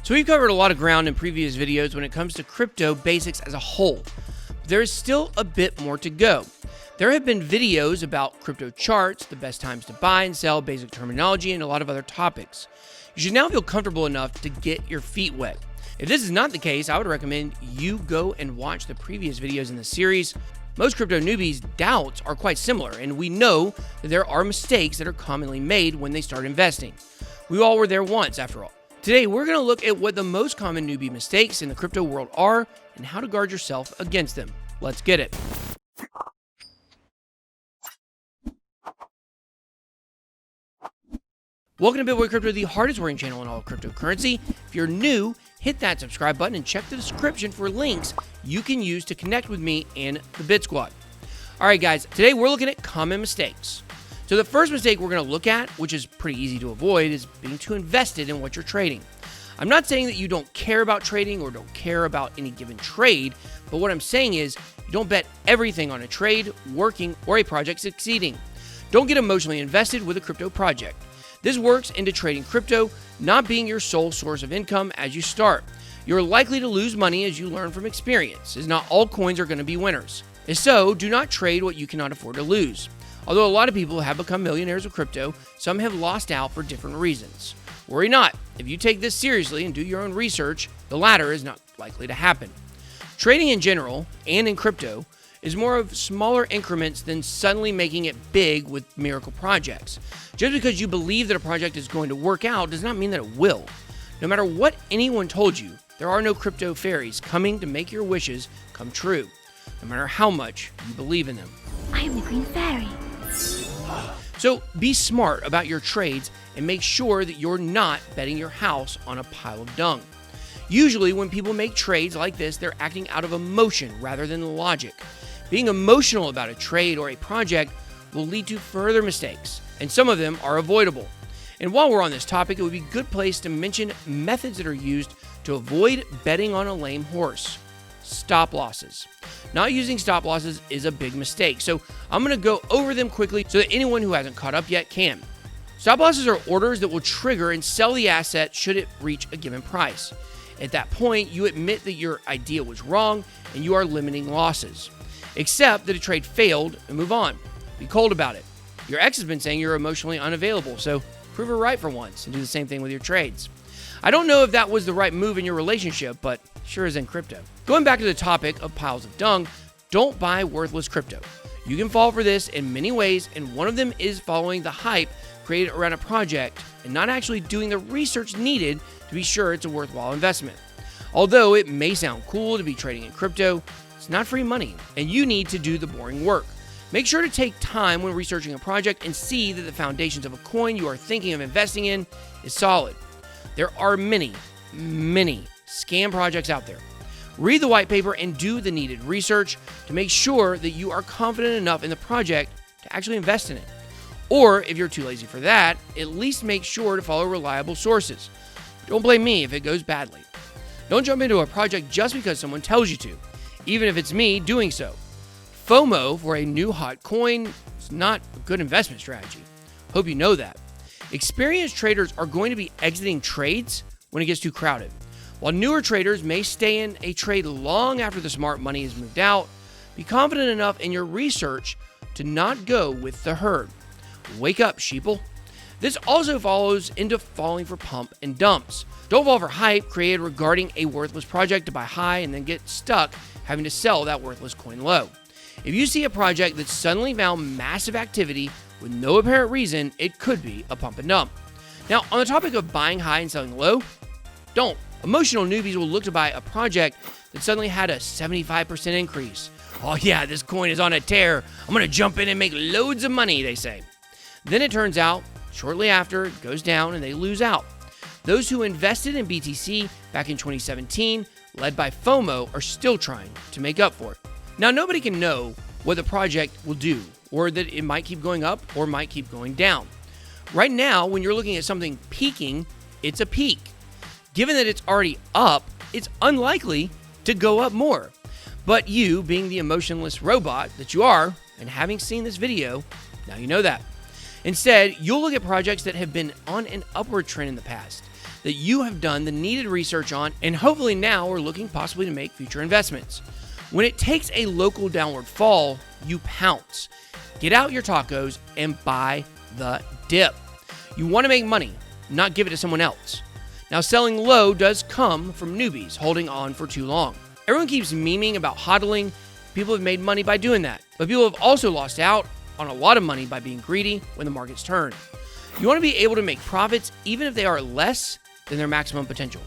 So we've covered a lot of ground in previous videos when it comes to crypto basics as a whole. There is still a bit more to go. There have been videos about crypto charts, the best times to buy and sell, basic terminology, and a lot of other topics. You should now feel comfortable enough to get your feet wet. If this is not the case, I would recommend you go and watch the previous videos in the series. Most crypto newbies' doubts are quite similar, and we know that there are mistakes that are commonly made when they start investing. We all were there once, after all. Today, we're going to look at what the most common newbie mistakes in the crypto world are and how to guard yourself against them. Let's get it. Welcome to Bitboy Crypto, the hardest working channel in all of cryptocurrency. If you're new, hit that subscribe button and check the description for links you can use to connect with me and the Bit Squad. All right, guys, today we're looking at common mistakes. So the first mistake we're going to look at, which is pretty easy to avoid, is being too invested in what you're trading. I'm not saying that you don't care about trading or don't care about any given trade, but what I'm saying is you don't bet everything on a trade working or a project succeeding. Don't get emotionally invested with a crypto project. This works into trading crypto not being your sole source of income as you start. You're likely to lose money as you learn from experience, as not all coins are going to be winners. And so, do not trade what you cannot afford to lose. Although a lot of people have become millionaires with crypto, some have lost out for different reasons. Worry not. If you take this seriously and do your own research, the latter is not likely to happen. Trading in general, and in crypto, is more of smaller increments than suddenly making it big with miracle projects. Just because you believe that a project is going to work out does not mean that it will. No matter what anyone told you, there are no crypto fairies coming to make your wishes come true, no matter how much you believe in them. I am the green fairy. So be smart about your trades and make sure that you're not betting your house on a pile of dung. Usually when people make trades like this, they're acting out of emotion rather than logic. Being emotional about a trade or a project will lead to further mistakes, and some of them are avoidable. And while we're on this topic, it would be a good place to mention methods that are used to avoid betting on a lame horse. Stop losses. Not using stop losses is a big mistake, so I'm going to go over them quickly so that anyone who hasn't caught up yet can. Stop losses are orders that will trigger and sell the asset should it reach a given price. At that point, you admit that your idea was wrong and you are limiting losses. Accept that a trade failed and move on. Be cold about it. Your ex has been saying you're emotionally unavailable, so prove her right for once and do the same thing with your trades. I don't know if that was the right move in your relationship, but sure is in crypto. Going back to the topic of piles of dung, don't buy worthless crypto. You can fall for this in many ways, and one of them is following the hype created around a project and not actually doing the research needed to be sure it's a worthwhile investment. Although it may sound cool to be trading in crypto, it's not free money, and you need to do the boring work. Make sure to take time when researching a project and see that the foundations of a coin you are thinking of investing in is solid. There are many scam projects out there. Read the white paper and do the needed research to make sure that you are confident enough in the project to actually invest in it. Or if you're too lazy for that, at least make sure to follow reliable sources. Don't blame me if it goes badly. Don't jump into a project just because someone tells you to, even if it's me doing so. FOMO for a new hot coin is not a good investment strategy. Hope you know that. Experienced traders are going to be exiting trades when it gets too crowded. While newer traders may stay in a trade long after the smart money is moved out, be confident enough in your research to not go with the herd. Wake up, sheeple. This also follows into falling for pump and dumps. Don't fall for hype created regarding a worthless project to buy high and then get stuck having to sell that worthless coin low. If you see a project that suddenly found massive activity with no apparent reason, it could be a pump and dump. Now, on the topic of buying high and selling low, don't. Emotional newbies will look to buy a project that suddenly had a 75% increase. Oh yeah, this coin is on a tear. I'm going to jump in and make loads of money, they say. Then it turns out, shortly after, it goes down and they lose out. Those who invested in BTC back in 2017, led by FOMO, are still trying to make up for it. Now, nobody can know what the project will do, or that it might keep going up or might keep going down. Right now, when you're looking at something peaking, it's a peak. Given that it's already up, it's unlikely to go up more. But you, being the emotionless robot that you are, and having seen this video, now you know that. Instead, you'll look at projects that have been on an upward trend in the past. that you have done the needed research on and hopefully now are looking possibly to make future investments. When it takes a local downward fall, you pounce. Get out your tacos and buy the dip. You want to make money, not give it to someone else. Now, selling low does come from newbies holding on for too long. Everyone keeps memeing about hodling. People have made money by doing that, but people have also lost out on a lot of money by being greedy when the markets turn. You want to be able to make profits even if they are less than their maximum potential.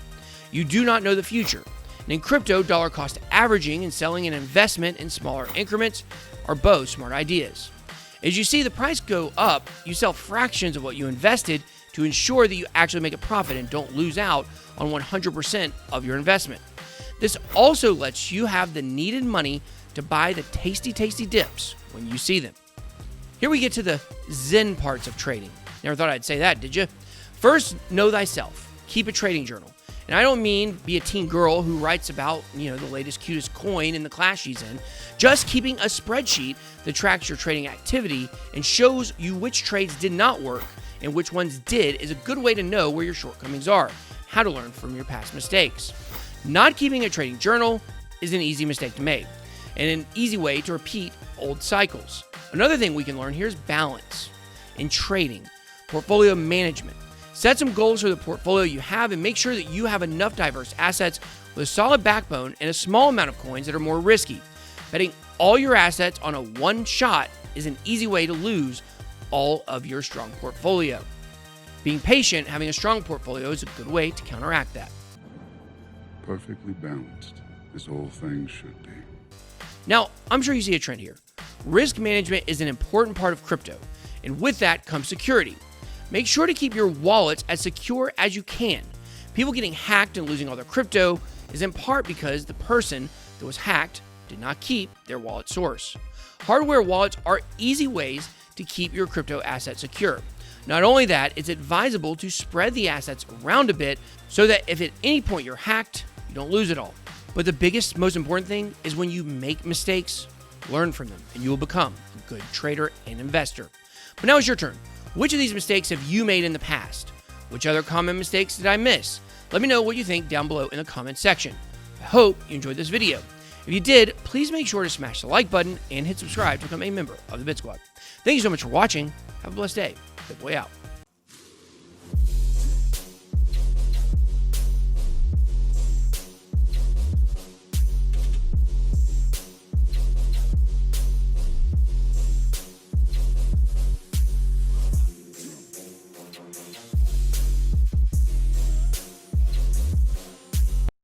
You do not know the future. And in crypto, dollar cost averaging and selling an investment in smaller increments are both smart ideas. As you see the price go up, you sell fractions of what you invested to ensure that you actually make a profit and don't lose out on 100% of your investment. This also lets you have the needed money to buy the tasty dips when you see them. Here we get to the Zen parts of trading. Never thought I'd say that, did you? First, know thyself. Keep a trading journal. And I don't mean be a teen girl who writes about, the latest, cutest coin in the class she's in. Just keeping a spreadsheet that tracks your trading activity and shows you which trades did not work and which ones did is a good way to know where your shortcomings are, how to learn from your past mistakes. Not keeping a trading journal is an easy mistake to make and an easy way to repeat old cycles. Another thing we can learn here is balance in trading, portfolio management. Set some goals for the portfolio you have and make sure that you have enough diverse assets with a solid backbone and a small amount of coins that are more risky. Betting all your assets on a one shot is an easy way to lose all of your strong portfolio. Being patient, having a strong portfolio is a good way to counteract that. Perfectly balanced, as all things should be. Now, I'm sure you see a trend here. Risk management is an important part of crypto, and with that comes security. Make sure to keep your wallets as secure as you can. People getting hacked and losing all their crypto is in part because the person that was hacked did not keep their wallet source. Hardware wallets are easy ways to keep your crypto assets secure. Not only that, it's advisable to spread the assets around a bit so that if at any point you're hacked, you don't lose it all. But the biggest, most important thing is when you make mistakes, learn from them, and you will become a good trader and investor. But now it's your turn. Which of these mistakes have you made in the past? Which other common mistakes did I miss? Let me know what you think down below in the comments section. I hope you enjoyed this video. If you did, please make sure to smash the like button and hit subscribe to become a member of the Bit Squad. Thank you so much for watching. Have a blessed day. BitBoy out.